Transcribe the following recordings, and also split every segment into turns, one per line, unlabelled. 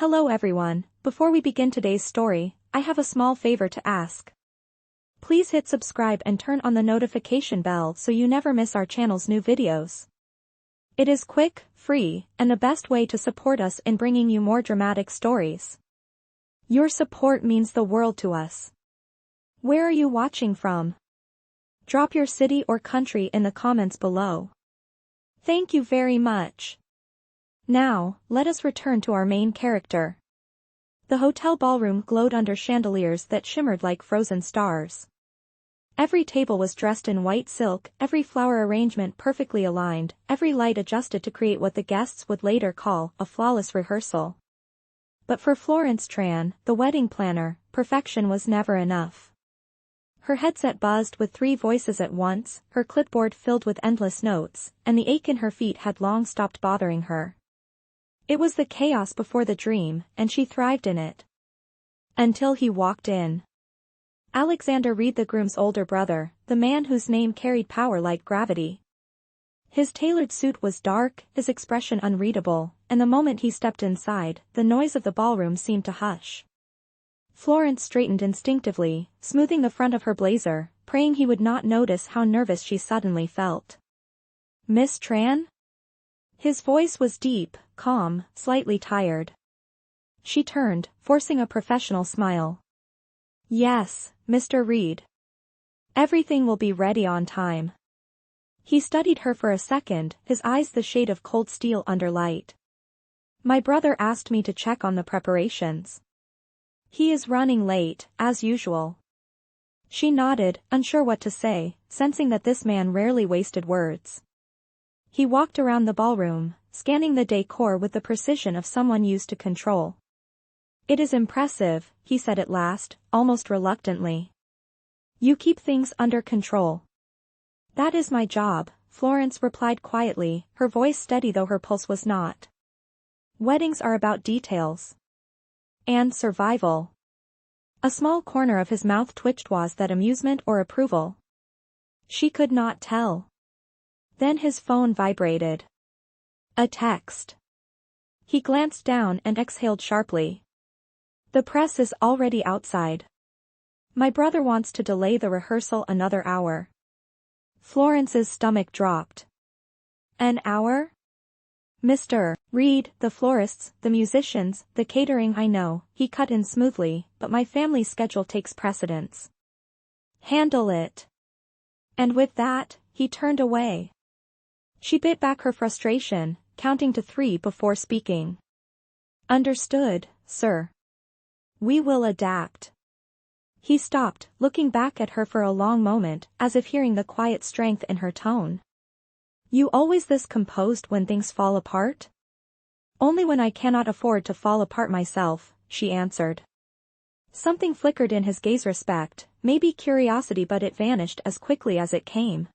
Hello everyone, before we begin today's story, I have a small favor to ask. Please hit subscribe and turn on the notification bell so you never miss our channel's new videos. It is quick, free, and the best way to support us in bringing you more dramatic stories. Your support means the world to us. Where are you watching from? Drop your city or country in the comments below. Thank you very much. Now, let us return to our main character. The hotel ballroom glowed under chandeliers that shimmered like frozen stars. Every table was dressed in white silk, every flower arrangement perfectly aligned, every light adjusted to create what the guests would later call a flawless rehearsal. But for Florence Tran, the wedding planner, perfection was never enough. Her headset buzzed with 3 voices at once, her clipboard filled with endless notes, and the ache in her feet had long stopped bothering her. It was the chaos before the dream, and she thrived in it. Until he walked in. Alexander Reed, the groom's older brother, the man whose name carried power like gravity. His tailored suit was dark, his expression unreadable, and the moment he stepped inside, the noise of the ballroom seemed to hush. Florence straightened instinctively, smoothing the front of her blazer, praying he would not notice how nervous she suddenly felt. "Miss Tran?" His voice was deep, calm, slightly tired. She turned, forcing a professional smile. "Yes, Mr. Reed. Everything will be ready on time." He studied her for a second, his eyes the shade of cold steel under light. "My brother asked me to check on the preparations. He is running late, as usual." She nodded, unsure what to say, sensing that this man rarely wasted words. He walked around the ballroom, scanning the decor with the precision of someone used to control. "It is impressive," he said at last, almost reluctantly. "You keep things under control." "That is my job," Florence replied quietly, her voice steady though her pulse was not. "Weddings are about details. And survival." A small corner of his mouth twitched. Was that amusement or approval? She could not tell. Then his phone vibrated. A text. He glanced down and exhaled sharply. "The press is already outside. My brother wants to delay the rehearsal another hour." Florence's stomach dropped. "An hour? Mr. Reed, the florists, the musicians, the catering." "I know," he cut in smoothly, "but my family's schedule takes precedence." "Handle it." And with that, he turned away. She bit back her frustration, counting to 3 before speaking. "Understood, sir. We will adapt." He stopped, looking back at her for a long moment, as if hearing the quiet strength in her tone. "You always this composed when things fall apart?" "Only when I cannot afford to fall apart myself," she answered. Something flickered in his gaze, respect, maybe curiosity, but it vanished as quickly as it came.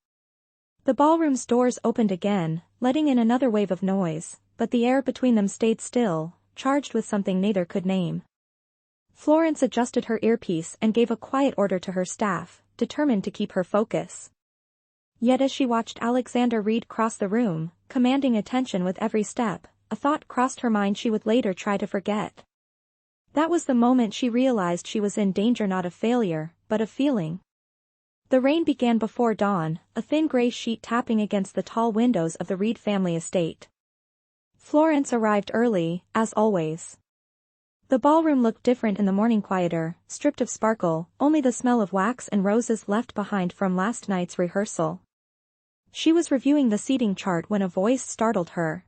The ballroom's doors opened again, letting in another wave of noise, but the air between them stayed still, charged with something neither could name. Florence adjusted her earpiece and gave a quiet order to her staff, determined to keep her focus. Yet as she watched Alexander Reed cross the room, commanding attention with every step, a thought crossed her mind she would later try to forget. That was the moment she realized she was in danger, not of failure, but of feeling. The rain began before dawn, a thin gray sheet tapping against the tall windows of the Reed family estate. Florence arrived early, as always. The ballroom looked different in the morning, quieter, stripped of sparkle, only the smell of wax and roses left behind from last night's rehearsal. She was reviewing the seating chart when a voice startled her.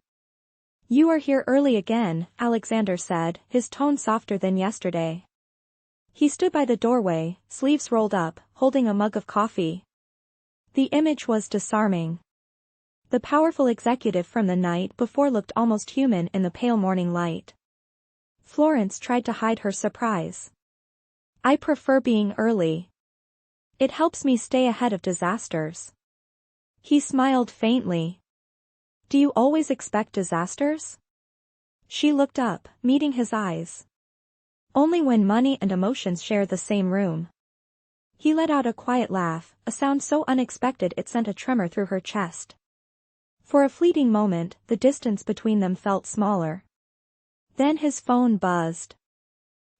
"You are here early again," Alexander said, his tone softer than yesterday. He stood by the doorway, sleeves rolled up, holding a mug of coffee. The image was disarming. The powerful executive from the night before looked almost human in the pale morning light. Florence tried to hide her surprise. "I prefer being early. It helps me stay ahead of disasters." He smiled faintly. "Do you always expect disasters?" She looked up, meeting his eyes. "Only when money and emotions share the same room." He let out a quiet laugh, a sound so unexpected it sent a tremor through her chest. For a fleeting moment, the distance between them felt smaller. Then his phone buzzed.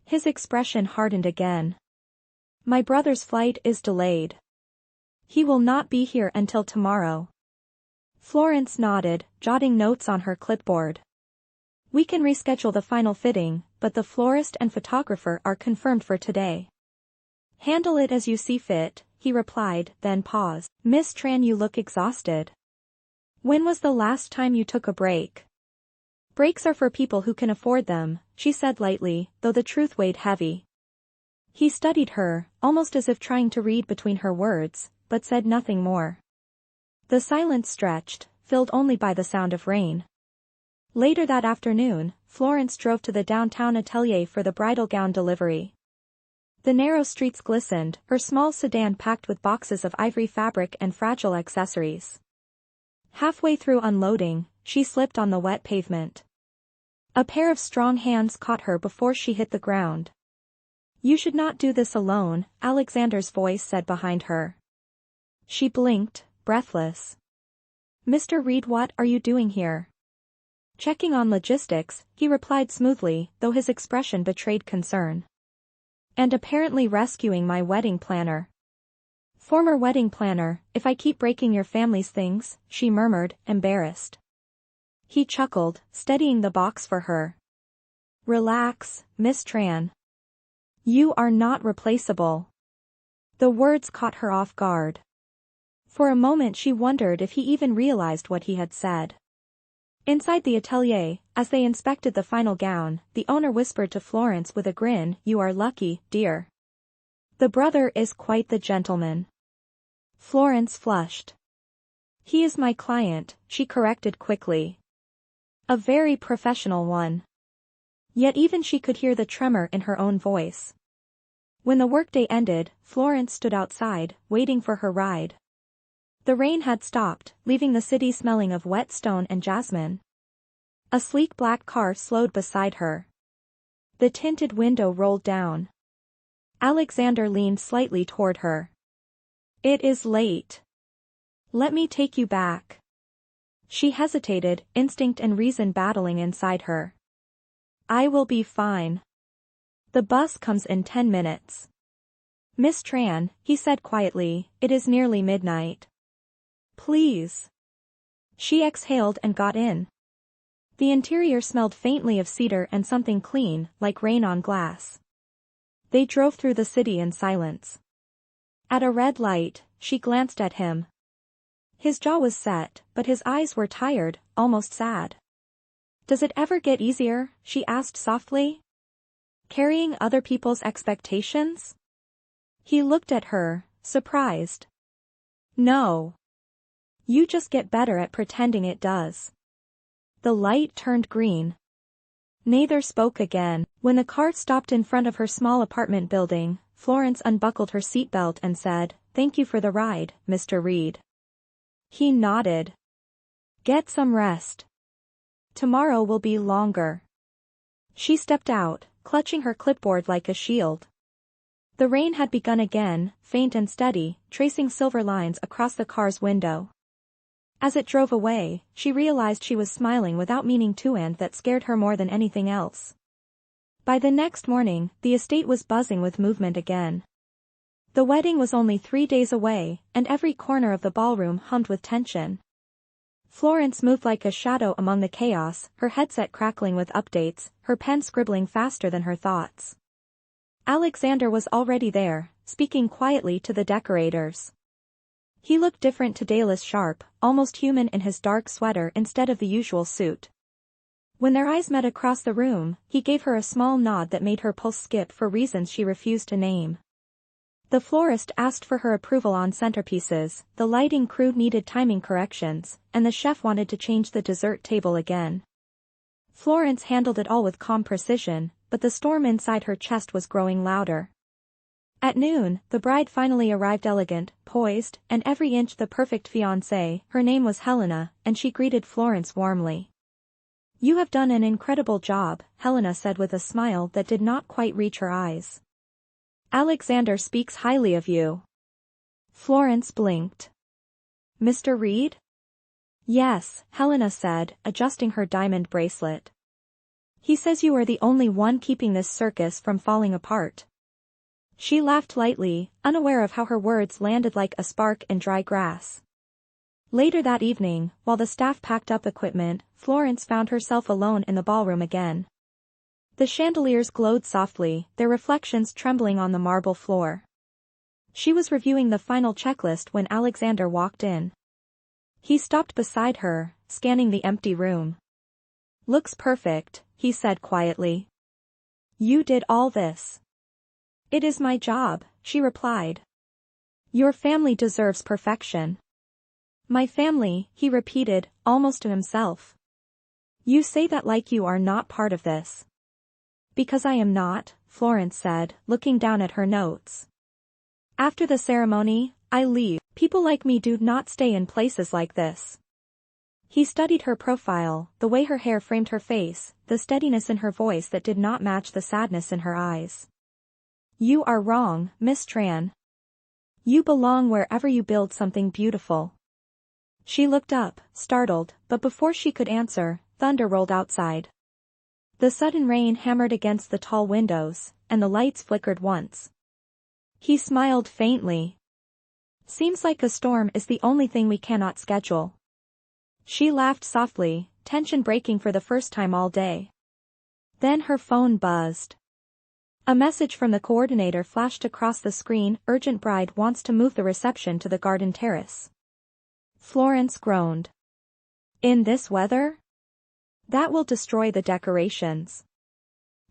His expression hardened again. My brother's flight is delayed. He will not be here until tomorrow. Florence nodded, jotting notes on her clipboard. We can reschedule the final fitting, but the florist and photographer are confirmed for today. Handle it as you see fit, he replied, then paused. Miss Tran, you look exhausted. When was the last time you took a break? Breaks are for people who can afford them, she said lightly, though the truth weighed heavy. He studied her, almost as if trying to read between her words, but said nothing more. The silence stretched, filled only by the sound of rain. Later that afternoon, Florence drove to the downtown atelier for the bridal gown delivery. The narrow streets glistened, her small sedan packed with boxes of ivory fabric and fragile accessories. Halfway through unloading, she slipped on the wet pavement. A pair of strong hands caught her before she hit the ground. You should not do this alone, Alexander's voice said behind her. She blinked, breathless. Mr. Reed, what are you doing here? Checking on logistics, he replied smoothly, though his expression betrayed concern. And apparently rescuing my wedding planner. Former wedding planner, if I keep breaking your family's things, she murmured, embarrassed. He chuckled, steadying the box for her. Relax, Miss Tran. You are not replaceable. The words caught her off guard. For a moment she wondered if he even realized what he had said. Inside the atelier, as they inspected the final gown, the owner whispered to Florence with a grin, You are lucky, dear. The brother is quite the gentleman. Florence flushed. He is my client, she corrected quickly. A very professional one. Yet even she could hear the tremor in her own voice. When the workday ended, Florence stood outside, waiting for her ride. The rain had stopped, leaving the city smelling of wet stone and jasmine. A sleek black car slowed beside her. The tinted window rolled down. Alexander leaned slightly toward her. It is late. Let me take you back. She hesitated, instinct and reason battling inside her. I will be fine. The bus comes in 10 minutes. Miss Tran, he said quietly, it is nearly midnight. Please. She exhaled and got in. The interior smelled faintly of cedar and something clean, like rain on glass. They drove through the city in silence. At a red light, she glanced at him. His jaw was set, but his eyes were tired, almost sad. Does it ever get easier? She asked softly. Carrying other people's expectations? He looked at her, surprised. No. You just get better at pretending it does. The light turned green. Neither spoke again. When the car stopped in front of her small apartment building, Florence unbuckled her seatbelt and said, Thank you for the ride, Mr. Reed. He nodded. Get some rest. Tomorrow will be longer. She stepped out, clutching her clipboard like a shield. The rain had begun again, faint and steady, tracing silver lines across the car's window. As it drove away, she realized she was smiling without meaning to, and that scared her more than anything else. By the next morning, the estate was buzzing with movement again. The wedding was only 3 days away, and every corner of the ballroom hummed with tension. Florence moved like a shadow among the chaos, her headset crackling with updates, her pen scribbling faster than her thoughts. Alexander was already there, speaking quietly to the decorators. He looked different today, less sharp, almost human in his dark sweater instead of the usual suit. When their eyes met across the room, he gave her a small nod that made her pulse skip for reasons she refused to name. The florist asked for her approval on centerpieces, the lighting crew needed timing corrections, and the chef wanted to change the dessert table again. Florence handled it all with calm precision, but the storm inside her chest was growing louder. At noon, the bride finally arrived, elegant, poised, and every inch the perfect fiancée. Her name was Helena, and she greeted Florence warmly. You have done an incredible job, Helena said with a smile that did not quite reach her eyes. Alexander speaks highly of you. Florence blinked. Mr. Reed? Yes, Helena said, adjusting her diamond bracelet. He says you are the only one keeping this circus from falling apart. She laughed lightly, unaware of how her words landed like a spark in dry grass. Later that evening, while the staff packed up equipment, Florence found herself alone in the ballroom again. The chandeliers glowed softly, their reflections trembling on the marble floor. She was reviewing the final checklist when Alexander walked in. He stopped beside her, scanning the empty room. "Looks perfect," he said quietly. "You did all this." "It is my job," she replied. "Your family deserves perfection." "My family," he repeated, almost to himself. "You say that like you are not part of this." "Because I am not," Florence said, looking down at her notes. "After the ceremony, I leave. People like me do not stay in places like this." He studied her profile, the way her hair framed her face, the steadiness in her voice that did not match the sadness in her eyes. "You are wrong, Miss Tran. You belong wherever you build something beautiful." She looked up, startled, but before she could answer, thunder rolled outside. The sudden rain hammered against the tall windows, and the lights flickered once. He smiled faintly. "Seems like a storm is the only thing we cannot schedule." She laughed softly, tension breaking for the first time all day. Then her phone buzzed. A message from the coordinator flashed across the screen: "Urgent bride wants to move the reception to the garden terrace." Florence groaned. "In this weather? That will destroy the decorations."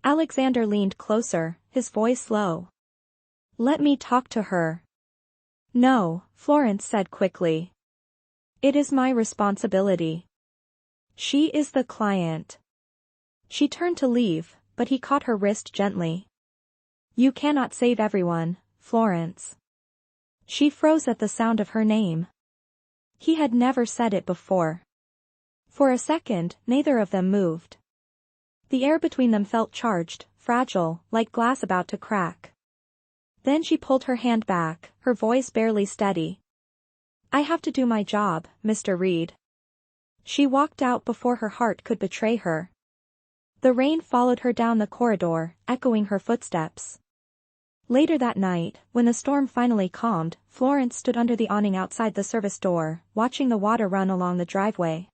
Alexander leaned closer, his voice low. "Let me talk to her." "No," Florence said quickly. "It is my responsibility. She is the client." She turned to leave, but he caught her wrist gently. "You cannot save everyone, Florence." She froze at the sound of her name. He had never said it before. For a second, neither of them moved. The air between them felt charged, fragile, like glass about to crack. Then she pulled her hand back, her voice barely steady. "I have to do my job, Mr. Reed." She walked out before her heart could betray her. The rain followed her down the corridor, echoing her footsteps. Later that night, when the storm finally calmed, Florence stood under the awning outside the service door, watching the water run along the driveway.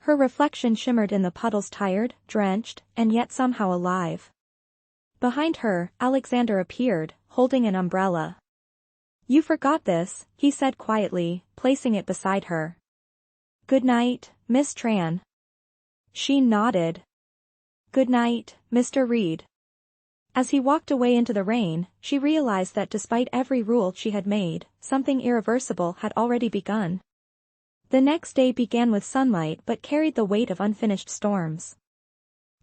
Her reflection shimmered in the puddles, tired, drenched, and yet somehow alive. Behind her, Alexander appeared, holding an umbrella. "You forgot this," he said quietly, placing it beside her. "Good night, Miss Tran." She nodded. "Good night, Mr. Reed." As he walked away into the rain, she realized that despite every rule she had made, something irreversible had already begun. The next day began with sunlight but carried the weight of unfinished storms.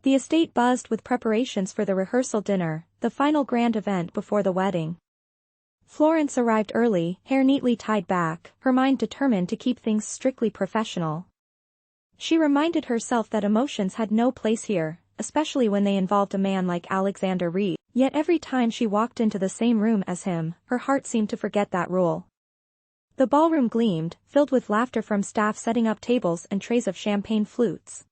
The estate buzzed with preparations for the rehearsal dinner, the final grand event before the wedding. Florence arrived early, hair neatly tied back, her mind determined to keep things strictly professional. She reminded herself that emotions had no place here, especially when they involved a man like Alexander Reed. Yet every time she walked into the same room as him, her heart seemed to forget that rule. The ballroom gleamed, filled with laughter from staff setting up tables and trays of champagne flutes.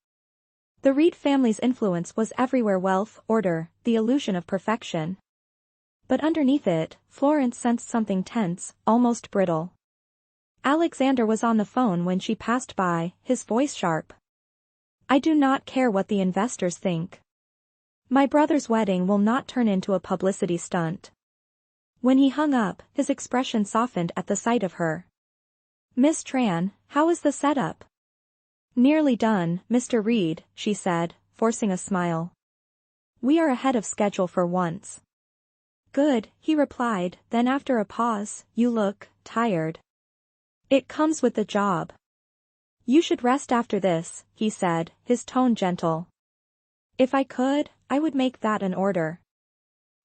The Reed family's influence was everywhere: wealth, order, the illusion of perfection. But underneath it, Florence sensed something tense, almost brittle. Alexander was on the phone when she passed by, his voice sharp. "I do not care what the investors think. My brother's wedding will not turn into a publicity stunt." When he hung up, his expression softened at the sight of her. "Miss Tran, how is the setup?" "Nearly done, Mr. Reed," she said, forcing a smile. "We are ahead of schedule for once." "Good," he replied, then after a pause, "You look tired." "It comes with the job." "You should rest after this," he said, his tone gentle. "If I could, I would make that an order."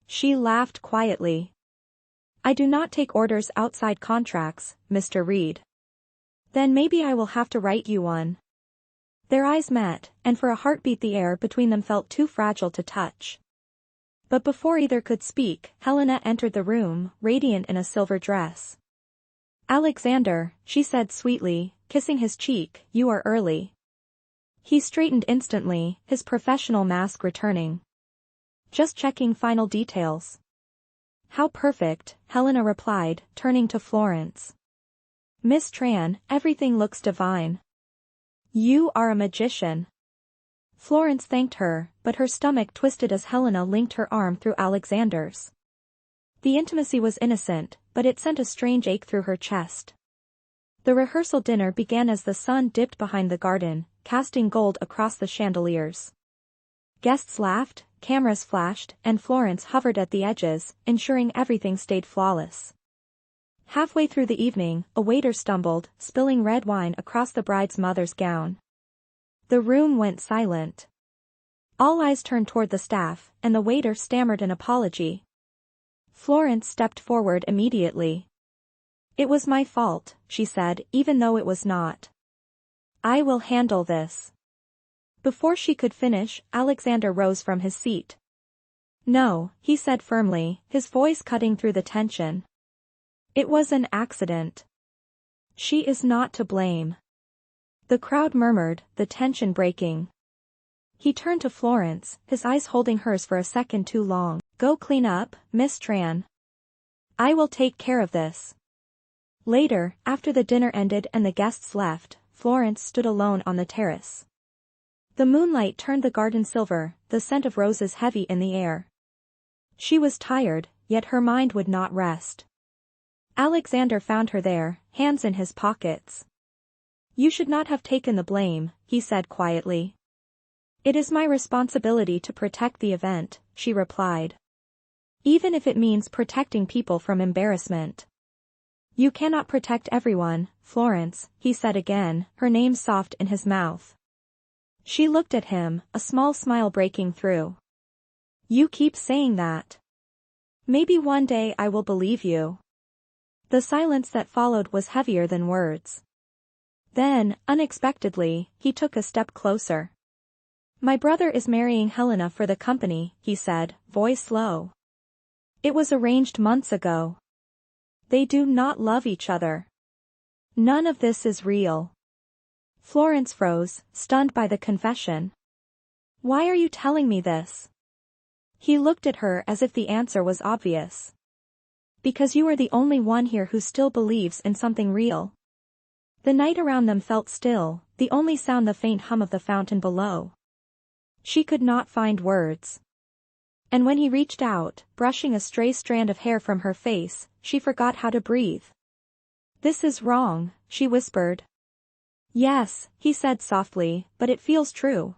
She laughed quietly. "I do not take orders outside contracts, Mr. Reed." "Then maybe I will have to write you one." Their eyes met, and for a heartbeat the air between them felt too fragile to touch. But before either could speak, Helena entered the room, radiant in a silver dress. "Alexander," she said sweetly, kissing his cheek, "you are early." He straightened instantly, his professional mask returning. Just checking final details. How perfect, Helena replied, turning to Florence. Miss Tran, everything looks divine. You are a magician. Florence thanked her, but her stomach twisted as Helena linked her arm through Alexander's. The intimacy was innocent, but it sent a strange ache through her chest. The rehearsal dinner began as the sun dipped behind the garden, casting gold across the chandeliers. Guests laughed, cameras flashed, and Florence hovered at the edges, ensuring everything stayed flawless. Halfway through the evening, a waiter stumbled, spilling red wine across the bride's mother's gown. The room went silent. All eyes turned toward the staff, and the waiter stammered an apology. Florence stepped forward immediately. It was my fault, she said, even though it was not. I will handle this. Before she could finish, Alexander rose from his seat. No, he said firmly, his voice cutting through the tension. It was an accident. She is not to blame. The crowd murmured, the tension breaking. He turned to Florence, his eyes holding hers for a second too long. Go clean up, Miss Tran. I will take care of this. Later, after the dinner ended and the guests left, Florence stood alone on the terrace. The moonlight turned the garden silver, the scent of roses heavy in the air. She was tired, yet her mind would not rest. Alexander found her there, hands in his pockets. You should not have taken the blame, he said quietly. It is my responsibility to protect the event, she replied. Even if it means protecting people from embarrassment. You cannot protect everyone, Florence, he said again, her name soft in his mouth. She looked at him, a small smile breaking through. You keep saying that. Maybe one day I will believe you. The silence that followed was heavier than words. Then, unexpectedly, he took a step closer. My brother is marrying Helena for the company, he said, voice low. It was arranged months ago. They do not love each other. None of this is real. Florence froze, stunned by the confession. Why are you telling me this? He looked at her as if the answer was obvious. Because you are the only one here who still believes in something real. The night around them felt still, the only sound the faint hum of the fountain below. She could not find words. And when he reached out, brushing a stray strand of hair from her face, she forgot how to breathe. This is wrong, she whispered. Yes, he said softly, but it feels true.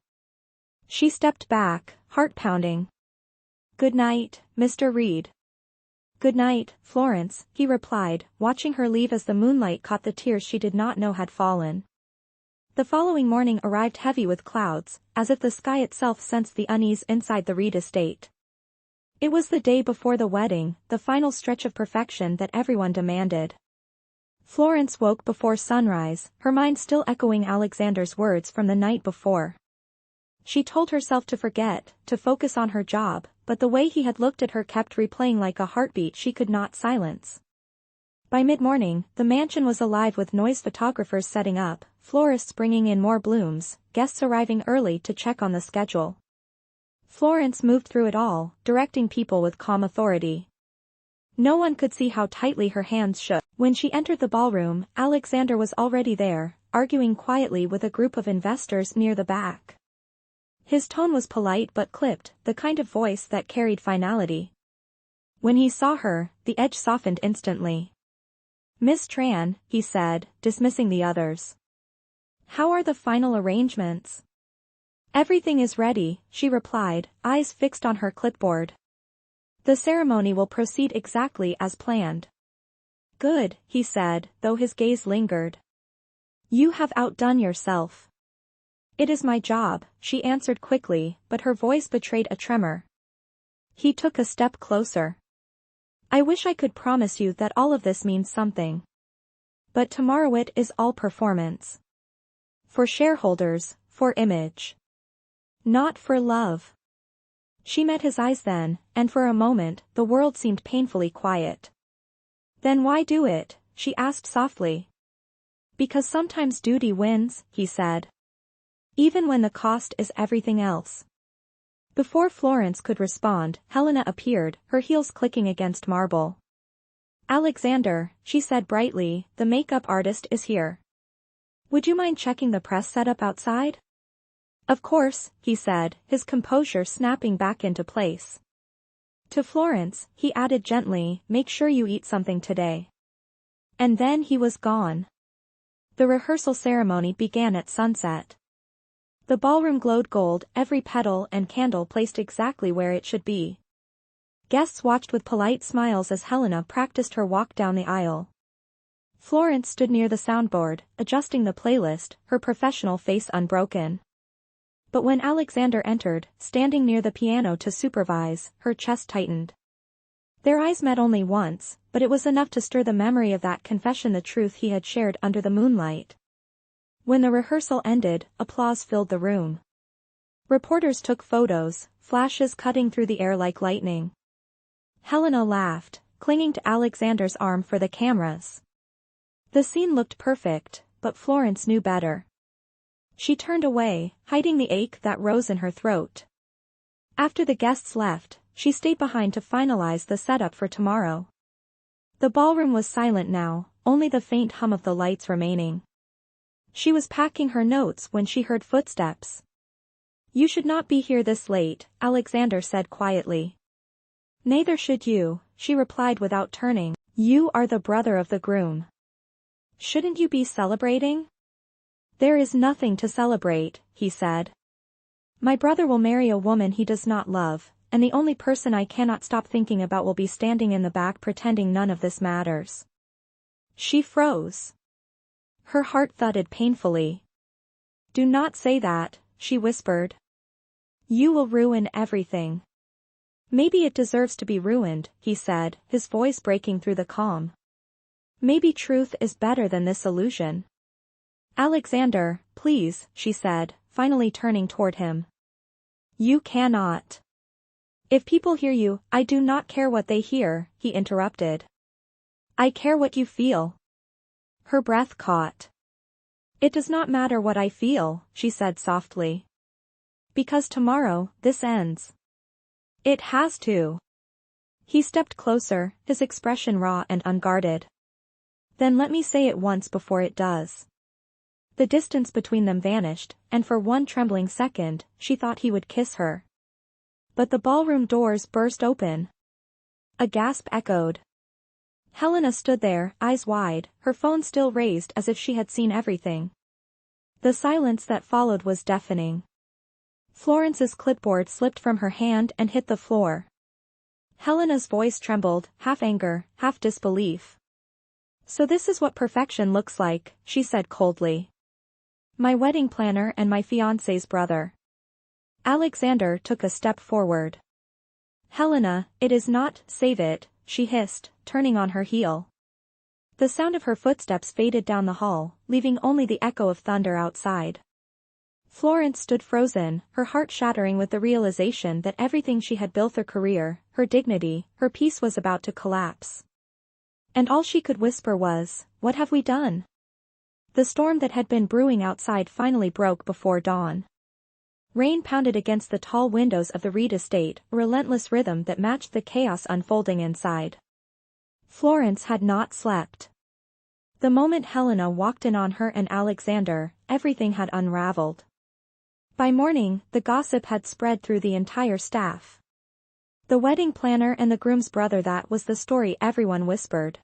She stepped back, heart pounding. Good night, Mr. Reed. Good night, Florence, he replied, watching her leave as the moonlight caught the tears she did not know had fallen. The following morning arrived heavy with clouds, as if the sky itself sensed the unease inside the Reed estate. It was the day before the wedding, the final stretch of perfection that everyone demanded. Florence woke before sunrise, her mind still echoing Alexander's words from the night before. She told herself to forget, to focus on her job, but the way he had looked at her kept replaying like a heartbeat she could not silence. By mid-morning, the mansion was alive with noise photographers setting up, florists bringing in more blooms, guests arriving early to check on the schedule. Florence moved through it all, directing people with calm authority. No one could see how tightly her hands shook. When she entered the ballroom, Alexander was already there, arguing quietly with a group of investors near the back. His tone was polite but clipped, the kind of voice that carried finality. When he saw her, the edge softened instantly. Miss Tran, he said, dismissing the others. How are the final arrangements? Everything is ready, she replied, eyes fixed on her clipboard. The ceremony will proceed exactly as planned. Good, he said, though his gaze lingered. You have outdone yourself. It is my job, she answered quickly, but her voice betrayed a tremor. He took a step closer. I wish I could promise you that all of this means something. But tomorrow it is all performance. For shareholders, for image. Not for love. She met his eyes then, and for a moment, the world seemed painfully quiet. Then why do it? She asked softly. Because sometimes duty wins, he said. Even when the cost is everything else. Before Florence could respond, Helena appeared, her heels clicking against marble. "Alexander," she said brightly, "the makeup artist is here. Would you mind checking the press setup outside?" "Of course," he said, his composure snapping back into place. To Florence, he added gently, "Make sure you eat something today." And then he was gone. The rehearsal ceremony began at sunset. The ballroom glowed gold, every petal and candle placed exactly where it should be. Guests watched with polite smiles as Helena practiced her walk down the aisle. Florence stood near the soundboard, adjusting the playlist, her professional face unbroken. But when Alexander entered, standing near the piano to supervise, her chest tightened. Their eyes met only once, but it was enough to stir the memory of that confession, the truth he had shared under the moonlight. When the rehearsal ended, applause filled the room. Reporters took photos, flashes cutting through the air like lightning. Helena laughed, clinging to Alexander's arm for the cameras. The scene looked perfect, but Florence knew better. She turned away, hiding the ache that rose in her throat. After the guests left, she stayed behind to finalize the setup for tomorrow. The ballroom was silent now, only the faint hum of the lights remaining. She was packing her notes when she heard footsteps. "You should not be here this late," Alexander said quietly. "Neither should you," she replied without turning. "You are the brother of the groom. Shouldn't you be celebrating?" "There is nothing to celebrate," he said. "My brother will marry a woman he does not love, and the only person I cannot stop thinking about will be standing in the back pretending none of this matters." She froze. Her heart thudded painfully. "Do not say that," she whispered. "You will ruin everything." "Maybe it deserves to be ruined," he said, his voice breaking through the calm. "Maybe truth is better than this illusion." "Alexander, please," she said, finally turning toward him. "You cannot." "If people hear you, I do not care what they hear," he interrupted. "I care what you feel." Her breath caught. "It does not matter what I feel," she said softly. "Because tomorrow, this ends." "It has to." He stepped closer, his expression raw and unguarded. "Then let me say it once before it does." The distance between them vanished, and for one trembling second, she thought he would kiss her. But the ballroom doors burst open. A gasp echoed. Helena stood there, eyes wide, her phone still raised as if she had seen everything. The silence that followed was deafening. Florence's clipboard slipped from her hand and hit the floor. Helena's voice trembled, half anger, half disbelief. "So this is what perfection looks like," she said coldly. "My wedding planner and my fiancé's brother." Alexander took a step forward. "Helena, it is not, save it," she hissed, turning on her heel. The sound of her footsteps faded down the hall, leaving only the echo of thunder outside. Florence stood frozen, her heart shattering with the realization that everything she had built, her career, her dignity, her peace, was about to collapse. And all she could whisper was, "What have we done?" The storm that had been brewing outside finally broke before dawn. Rain pounded against the tall windows of the Reed estate, a relentless rhythm that matched the chaos unfolding inside. Florence had not slept. The moment Helena walked in on her and Alexander, everything had unraveled. By morning, the gossip had spread through the entire staff. The wedding planner and the groom's brother, that was the story everyone whispered.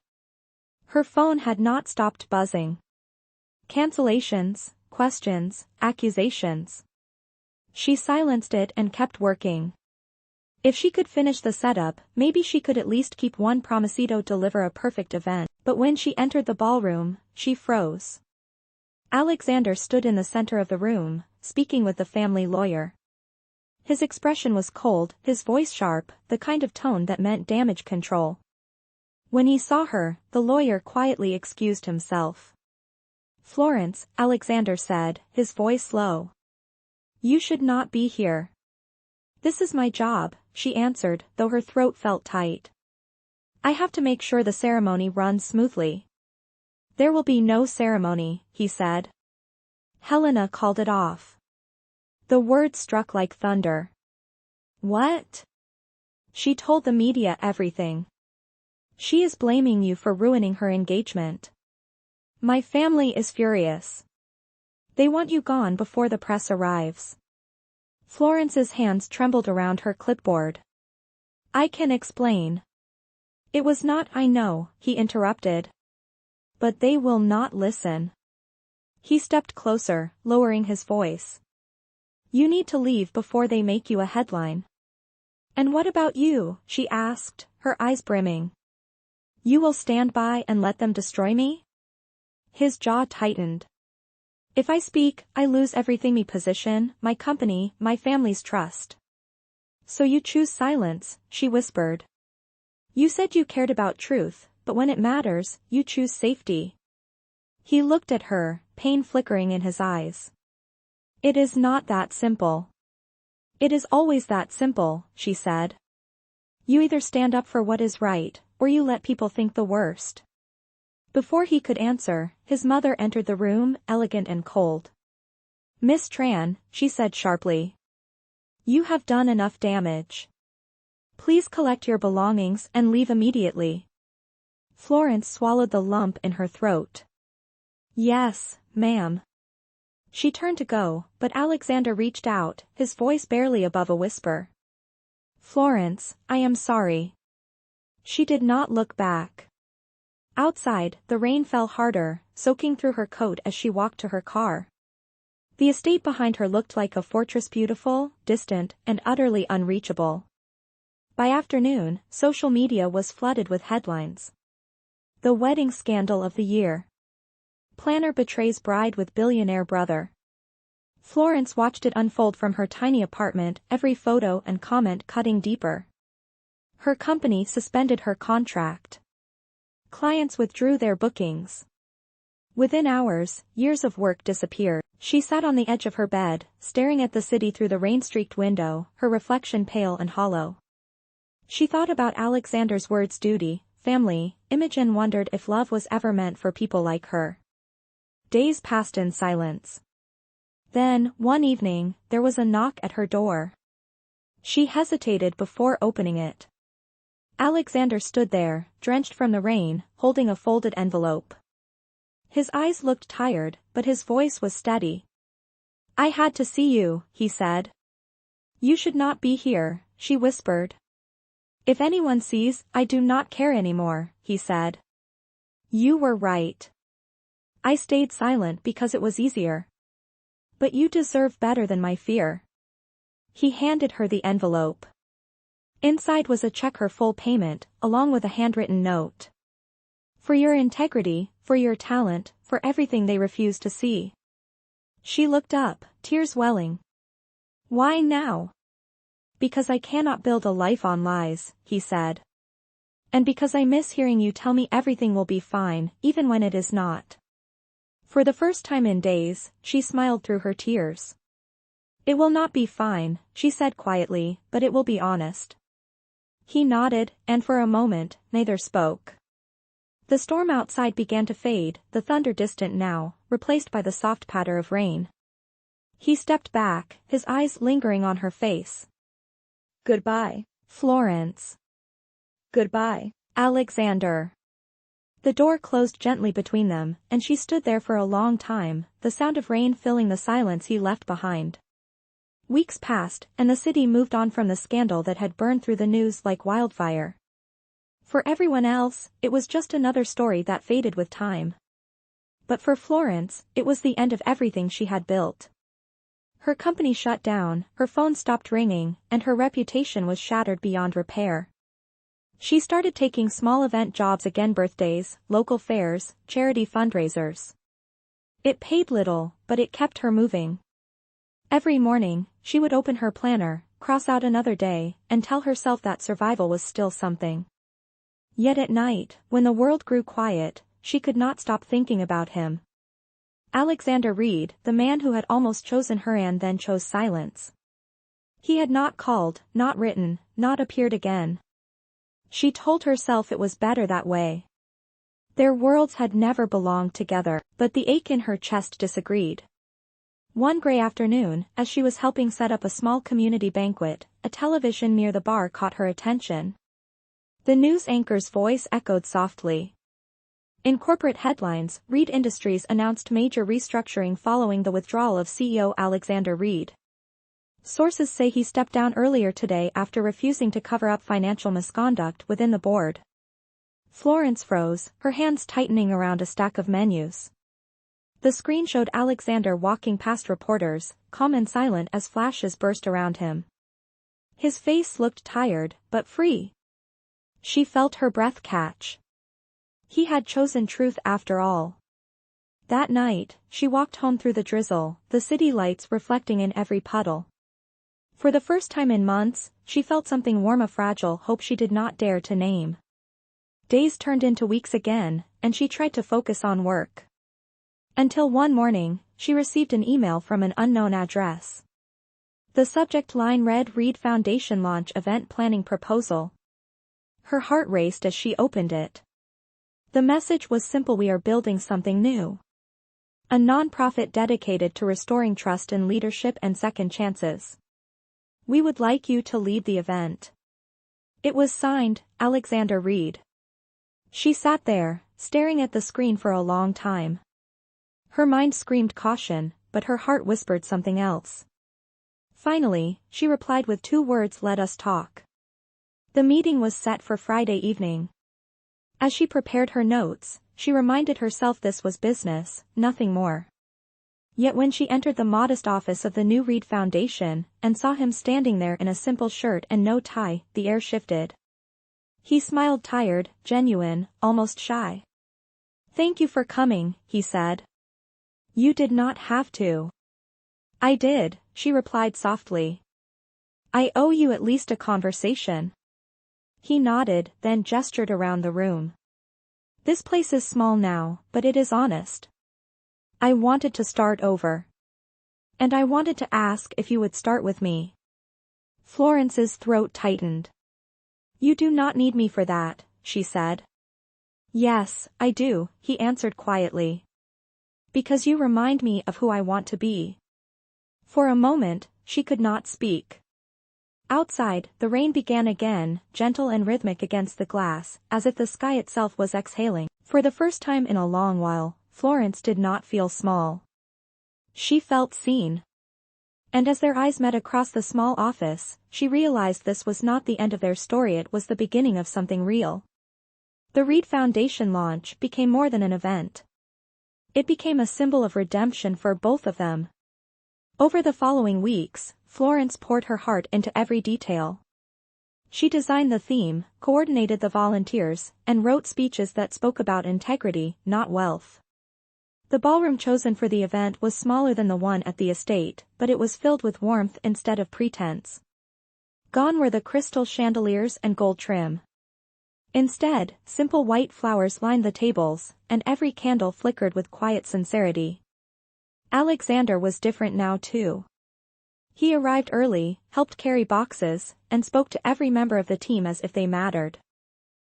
Her phone had not stopped buzzing. Cancellations, questions, accusations. She silenced it and kept working. If she could finish the setup, maybe she could at least keep one promisito, deliver a perfect event. But when she entered the ballroom, she froze. Alexander stood in the center of the room, speaking with the family lawyer. His expression was cold, his voice sharp, the kind of tone that meant damage control. When he saw her, the lawyer quietly excused himself. "Florence," Alexander said, his voice low. "You should not be here." "This is my job," she answered, though her throat felt tight. "I have to make sure the ceremony runs smoothly." "There will be no ceremony," he said. Helena called it off. The words struck like thunder. What? She told the media everything. She is blaming you for ruining her engagement. My family is furious. They want you gone before the press arrives. Florence's hands trembled around her clipboard. I can explain. It was not I know, he interrupted. But they will not listen. He stepped closer, lowering his voice. You need to leave before they make you a headline. And what about you? She asked, her eyes brimming. You will stand by and let them destroy me? His jaw tightened. If I speak, I lose everything, my position, my company, my family's trust. So you choose silence, she whispered. You said you cared about truth, but when it matters, you choose safety. He looked at her, pain flickering in his eyes. It is not that simple. It is always that simple, she said. You either stand up for what is right, or you let people think the worst. Before he could answer, his mother entered the room, elegant and cold. Miss Tran, she said sharply. You have done enough damage. Please collect your belongings and leave immediately. Florence swallowed the lump in her throat. Yes, ma'am. She turned to go, but Alexander reached out, his voice barely above a whisper. Florence, I am sorry. She did not look back. Outside, the rain fell harder, soaking through her coat as she walked to her car. The estate behind her looked like a fortress, beautiful, distant, and utterly unreachable. By afternoon, social media was flooded with headlines. The wedding scandal of the year. Planner betrays bride with billionaire brother. Florence watched it unfold from her tiny apartment, every photo and comment cutting deeper. Her company suspended her contract. Clients withdrew their bookings. Within hours, years of work disappeared. She sat on the edge of her bed, staring at the city through the rain-streaked window, her reflection pale and hollow. She thought about Alexander's words: duty, family, image, and wondered if love was ever meant for people like her. Days passed in silence. Then, one evening, there was a knock at her door. She hesitated before opening it. Alexander stood there, drenched from the rain, holding a folded envelope. His eyes looked tired, but his voice was steady. I had to see you, he said. You should not be here, she whispered. If anyone sees, I do not care anymore, he said. You were right. I stayed silent because it was easier. But you deserve better than my fear. He handed her the envelope. Inside was a check, her full payment, along with a handwritten note. For your integrity, for your talent, for everything they refused to see. She looked up, tears welling. Why now? Because I cannot build a life on lies, he said. And because I miss hearing you tell me everything will be fine, even when it is not. For the first time in days, she smiled through her tears. It will not be fine, she said quietly, but it will be honest. He nodded, and for a moment, neither spoke. The storm outside began to fade, the thunder distant now, replaced by the soft patter of rain. He stepped back, his eyes lingering on her face. Goodbye, Florence. Goodbye, Alexander. The door closed gently between them, and she stood there for a long time, the sound of rain filling the silence he left behind. Weeks passed, and the city moved on from the scandal that had burned through the news like wildfire. For everyone else, it was just another story that faded with time. But for Florence, it was the end of everything she had built. Her company shut down, her phone stopped ringing, and her reputation was shattered beyond repair. She started taking small event jobs again: birthdays, local fairs, charity fundraisers. It paid little, but it kept her moving. Every morning, she would open her planner, cross out another day, and tell herself that survival was still something. Yet at night, when the world grew quiet, she could not stop thinking about him. Alexander Reed, the man who had almost chosen her and then chose silence. He had not called, not written, not appeared again. She told herself it was better that way. Their worlds had never belonged together, but the ache in her chest disagreed. One gray afternoon, as she was helping set up a small community banquet, a television near the bar caught her attention. The news anchor's voice echoed softly. In corporate headlines, Reed Industries announced major restructuring following the withdrawal of CEO Alexander Reed. Sources say he stepped down earlier today after refusing to cover up financial misconduct within the board. Florence froze, her hands tightening around a stack of menus. The screen showed Alexander walking past reporters, calm and silent as flashes burst around him. His face looked tired, but free. She felt her breath catch. He had chosen truth after all. That night, she walked home through the drizzle, the city lights reflecting in every puddle. For the first time in months, she felt something warm, a fragile hope she did not dare to name. Days turned into weeks again, and she tried to focus on work. Until one morning, she received an email from an unknown address. The subject line read Reed Foundation Launch Event Planning Proposal. Her heart raced as she opened it. The message was simple: we are building something new. A non-profit dedicated to restoring trust in leadership and second chances. We would like you to lead the event. It was signed, Alexander Reed. She sat there, staring at the screen for a long time. Her mind screamed caution, but her heart whispered something else. Finally, she replied with 2 words: let us talk. The meeting was set for Friday evening. As she prepared her notes, she reminded herself this was business, nothing more. Yet when she entered the modest office of the new Reed Foundation, and saw him standing there in a simple shirt and no tie, the air shifted. He smiled, tired, genuine, almost shy. Thank you for coming, he said. You did not have to. I did, she replied softly. I owe you at least a conversation. He nodded, then gestured around the room. This place is small now, but it is honest. I wanted to start over. And I wanted to ask if you would start with me. Florence's throat tightened. You do not need me for that, she said. Yes, I do, he answered quietly. Because you remind me of who I want to be. For a moment, she could not speak. Outside, the rain began again, gentle and rhythmic against the glass, as if the sky itself was exhaling. For the first time in a long while, Florence did not feel small. She felt seen. And as their eyes met across the small office, she realized this was not the end of their story, it was the beginning of something real. The Reed Foundation launch became more than an event. It became a symbol of redemption for both of them. Over the following weeks, Florence poured her heart into every detail. She designed the theme, coordinated the volunteers, and wrote speeches that spoke about integrity, not wealth. The ballroom chosen for the event was smaller than the one at the estate, but it was filled with warmth instead of pretense. Gone were the crystal chandeliers and gold trim. Instead, simple white flowers lined the tables, and every candle flickered with quiet sincerity. Alexander was different now too. He arrived early, helped carry boxes, and spoke to every member of the team as if they mattered.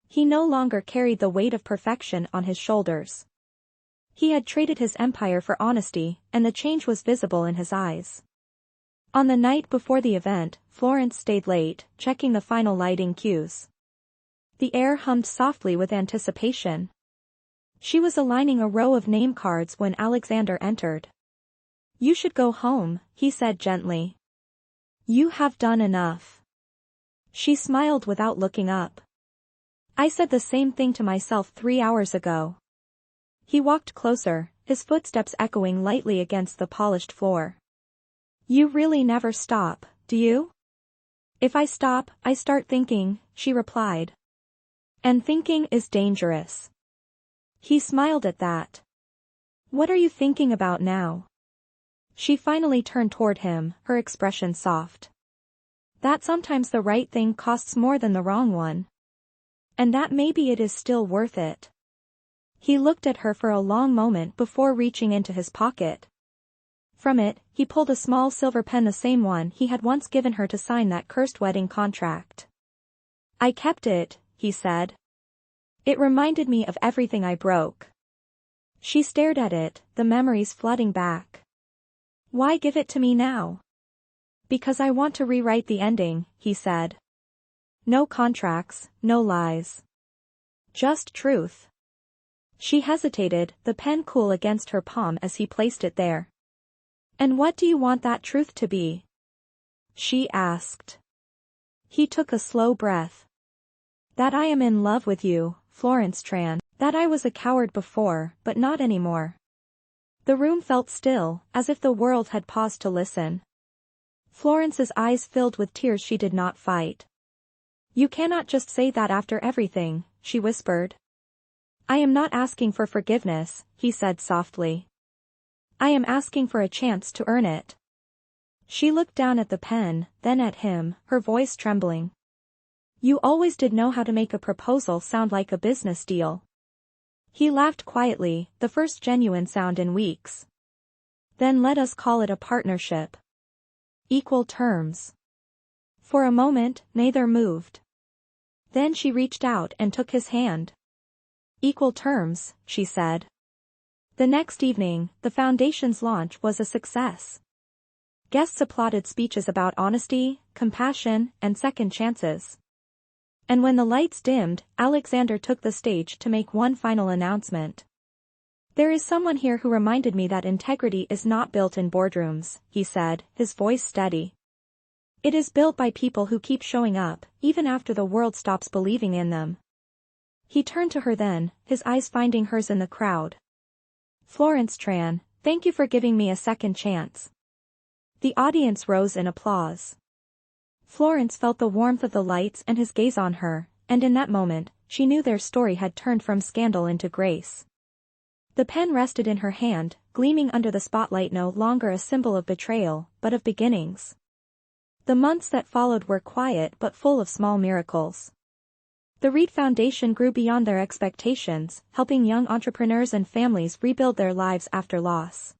He no longer carried the weight of perfection on his shoulders. He had traded his empire for honesty, and the change was visible in his eyes. On the night before the event, Florence stayed late, checking the final lighting cues. The air hummed softly with anticipation. She was aligning a row of name cards when Alexander entered. You should go home, he said gently. You have done enough. She smiled without looking up. I said the same thing to myself 3 hours ago. He walked closer, his footsteps echoing lightly against the polished floor. You really never stop, do you? If I stop, I start thinking, she replied. And thinking is dangerous. He smiled at that. What are you thinking about now? She finally turned toward him, her expression soft. That sometimes the right thing costs more than the wrong one. And that maybe it is still worth it. He looked at her for a long moment before reaching into his pocket. From it, he pulled a small silver pen, the same one he had once given her to sign that cursed wedding contract. I kept it, he said. It reminded me of everything I broke. She stared at it, the memories flooding back. Why give it to me now? Because I want to rewrite the ending, he said. No contracts, no lies. Just truth. She hesitated, the pen cool against her palm as he placed it there. And what do you want that truth to be? She asked. He took a slow breath. That I am in love with you, Florence Tran. That I was a coward before, but not anymore. The room felt still, as if the world had paused to listen. Florence's eyes filled with tears she did not fight. You cannot just say that after everything, she whispered. I am not asking for forgiveness, he said softly. I am asking for a chance to earn it. She looked down at the pen, then at him, her voice trembling. You always did know how to make a proposal sound like a business deal. He laughed quietly, the first genuine sound in weeks. Then let us call it a partnership. Equal terms. For a moment, neither moved. Then she reached out and took his hand. Equal terms, she said. The next evening, the foundation's launch was a success. Guests applauded speeches about honesty, compassion, and second chances. And when the lights dimmed, Alexander took the stage to make one final announcement. There is someone here who reminded me that integrity is not built in boardrooms, he said, his voice steady. It is built by people who keep showing up, even after the world stops believing in them. He turned to her then, his eyes finding hers in the crowd. Florence Tran, thank you for giving me a second chance. The audience rose in applause. Florence felt the warmth of the lights and his gaze on her, and in that moment, she knew their story had turned from scandal into grace. The pen rested in her hand, gleaming under the spotlight, no longer a symbol of betrayal, but of beginnings. The months that followed were quiet but full of small miracles. The Reed Foundation grew beyond their expectations, helping young entrepreneurs and families rebuild their lives after loss.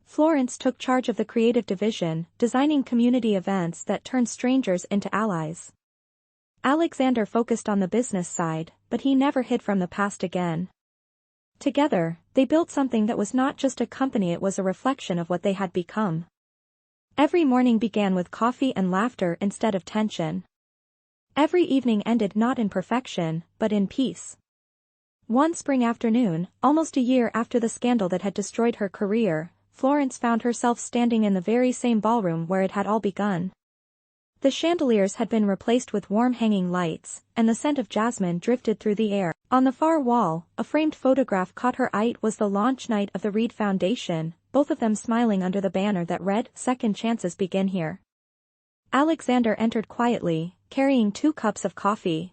Florence took charge of the creative division, designing community events that turned strangers into allies. Alexander focused on the business side, but he never hid from the past again. Together, they built something that was not just a company, it was a reflection of what they had become. Every morning began with coffee and laughter instead of tension. Every evening ended not in perfection, but in peace. One spring afternoon, almost a year after the scandal that had destroyed her career, Florence found herself standing in the very same ballroom where it had all begun. The chandeliers had been replaced with warm hanging lights, and the scent of jasmine drifted through the air. On the far wall, a framed photograph caught her eye. It was the launch night of the Reed Foundation, both of them smiling under the banner that read, "Second chances begin here." Alexander entered quietly, carrying 2 cups of coffee.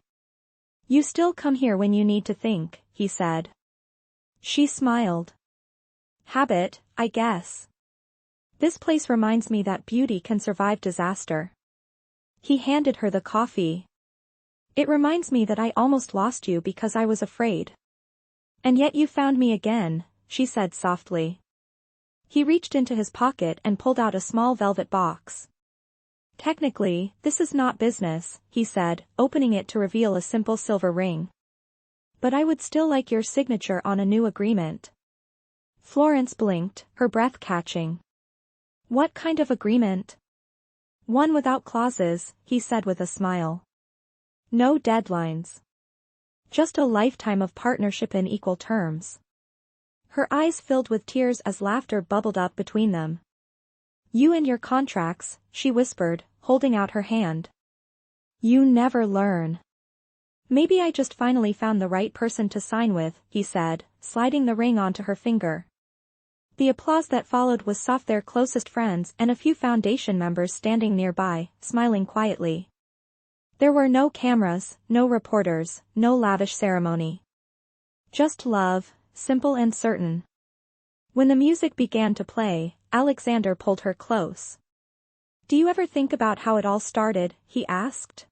You still come here when you need to think, he said. She smiled. Habit, I guess. This place reminds me that beauty can survive disaster. He handed her the coffee. It reminds me that I almost lost you because I was afraid. And yet you found me again, she said softly. He reached into his pocket and pulled out a small velvet box. Technically, this is not business, he said, opening it to reveal a simple silver ring. But I would still like your signature on a new agreement. Florence blinked, her breath catching. What kind of agreement? One without clauses, he said with a smile. No deadlines. Just a lifetime of partnership in equal terms. Her eyes filled with tears as laughter bubbled up between them. You and your contracts, she whispered, holding out her hand. You never learn. Maybe I just finally found the right person to sign with, he said, sliding the ring onto her finger. The applause that followed was soft, their closest friends and a few foundation members standing nearby, smiling quietly. There were no cameras, no reporters, no lavish ceremony. Just love, simple and certain. When the music began to play, Alexander pulled her close. Do you ever think about how it all started, he asked.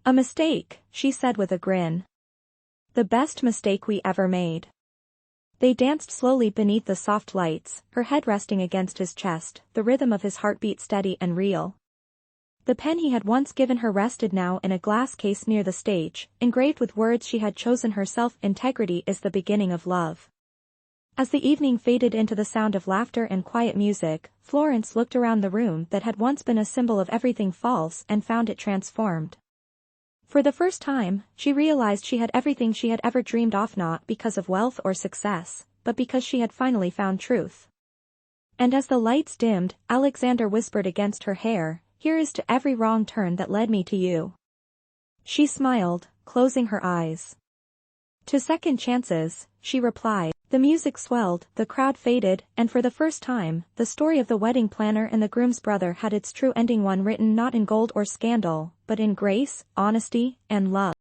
A mistake, she said with a grin. The best mistake we ever made. They danced slowly beneath the soft lights, her head resting against his chest, the rhythm of his heartbeat steady and real. The pen he had once given her rested now in a glass case near the stage, engraved with words she had chosen herself. Integrity is the beginning of love. As the evening faded into the sound of laughter and quiet music, Florence looked around the room that had once been a symbol of everything false and found it transformed. For the first time, she realized she had everything she had ever dreamed of, not because of wealth or success, but because she had finally found truth. And as the lights dimmed, Alexander whispered against her hair, "Here is to every wrong turn that led me to you." She smiled, closing her eyes. "To second chances," she replied. The music swelled, the crowd faded, and for the first time, the story of the wedding planner and the groom's brother had its true ending, one written not in gold or scandal, but in grace, honesty, and love.